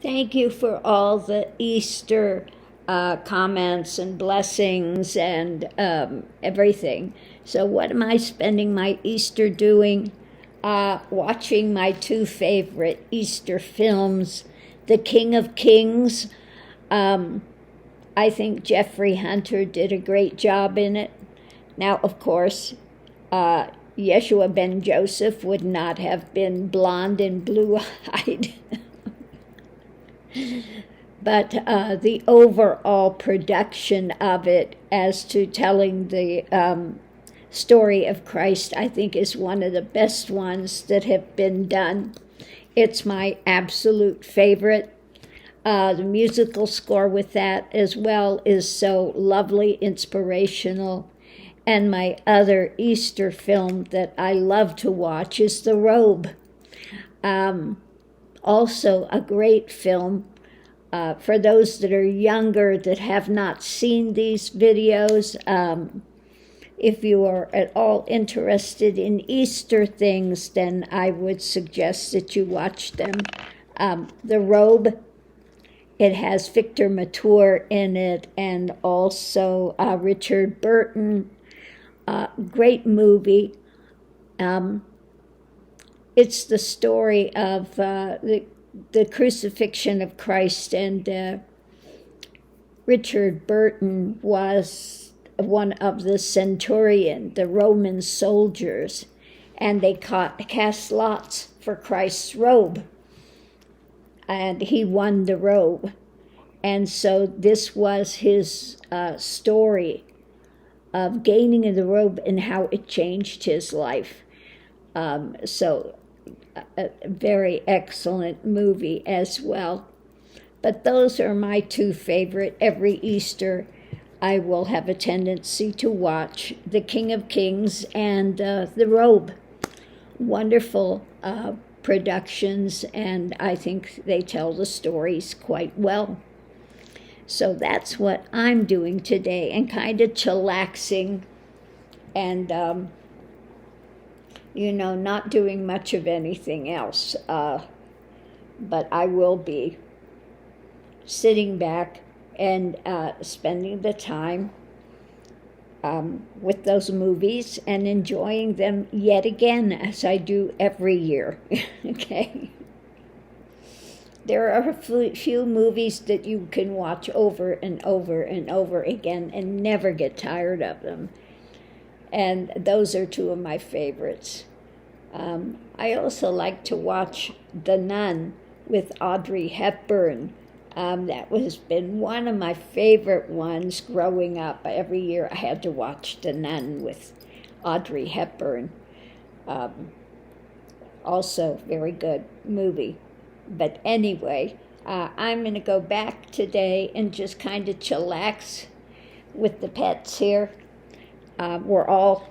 Thank you for all the Easter comments and blessings and everything. So, what am I spending my Easter doing? Watching my two favorite Easter films, The King of Kings. I think Jeffrey Hunter did a great job in it. Now, of course, Yeshua ben Joseph would not have been blonde and blue-eyed. But the overall production of it as to telling the story of Christ, I think, is one of the best ones that have been done. It's my absolute favorite. The musical score with that as well is so lovely, inspirational. And my other Easter film that I love to watch is The Robe. Also a great film. For those that are younger that have not seen these videos, if you are at all interested in Easter things, then I would suggest that you watch them. The Robe, it has Victor Mature in it and also Richard Burton. Great movie. It's the story of the crucifixion of Christ, and Richard Burton was one of the centurion, the Roman soldiers, and they cast lots for Christ's robe, and he won the robe. And so this was his story of gaining the robe and how it changed his life. So a very excellent movie as well. But those are my two favorite. Every Easter I will have a tendency to watch The King of Kings and The Robe. Wonderful productions, and I think they tell the stories quite well. So that's what I'm doing today, and kind of chillaxing and not doing much of anything else. But I will be sitting back and spending the time with those movies and enjoying them yet again, as I do every year. Okay? There are a few movies that you can watch over and over and over again and never get tired of them. And those are two of my favorites. I also like to watch The Nun with Audrey Hepburn. That has been one of my favorite ones growing up. Every year I had to watch The Nun with Audrey Hepburn. Also, very good movie. But anyway, I'm going to go back today and just kind of chillax with the pets here. We're all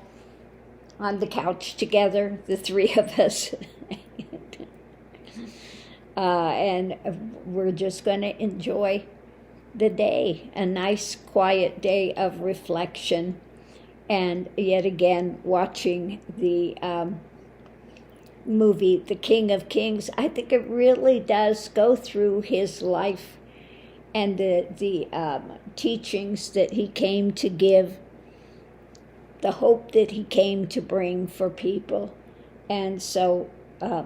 on the couch together, the three of us. And we're just going to enjoy the day, a nice quiet day of reflection, and yet again watching the movie The King of Kings. I think it really does go through his life and the teachings that he came to give, the hope that he came to bring for people. And so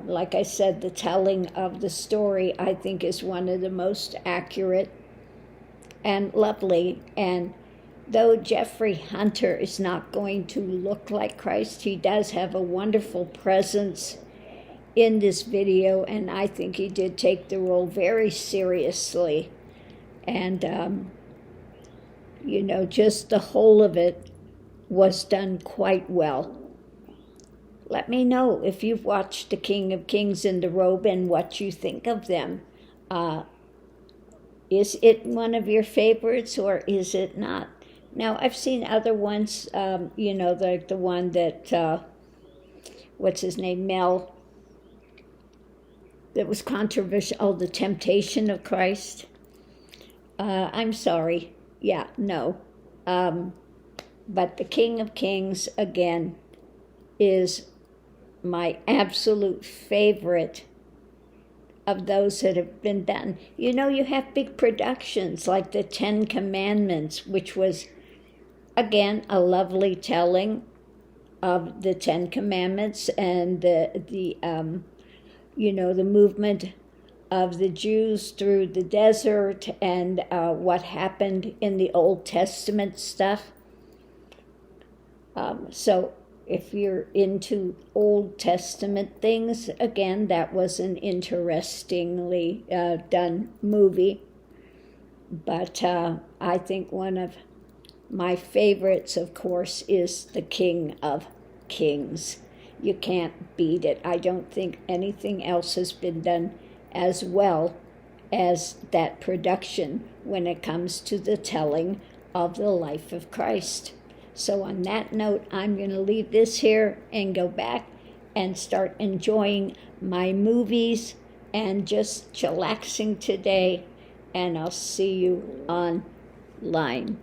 like I said, the telling of the story, I think, is one of the most accurate and lovely. And though Jeffrey Hunter is not going to look like Christ, he does have a wonderful presence in this video, and I think he did take the role very seriously. And, just the whole of it was done quite well. Let me know if you've watched The King of Kings and The Robe and what you think of them. Is it one of your favorites or is it not? Now, I've seen other ones, like the one that, what's his name, Mel, that was controversial, oh, The Temptation of Christ. I'm sorry. Yeah, no. But The King of Kings, again, is my absolute favorite of those that have been done. You know, you have big productions like the Ten Commandments, which was, again, a lovely telling of the Ten Commandments and the movement of the Jews through the desert and what happened in the Old Testament stuff. So if you're into Old Testament things, again, that was an interestingly done movie. But I think one of my favorites, of course, is The King of Kings. You can't beat it. I don't think anything else has been done as well as that production when it comes to the telling of the life of Christ. So on that note, I'm going to leave this here and go back and start enjoying my movies and just chillaxing today. And I'll see you online.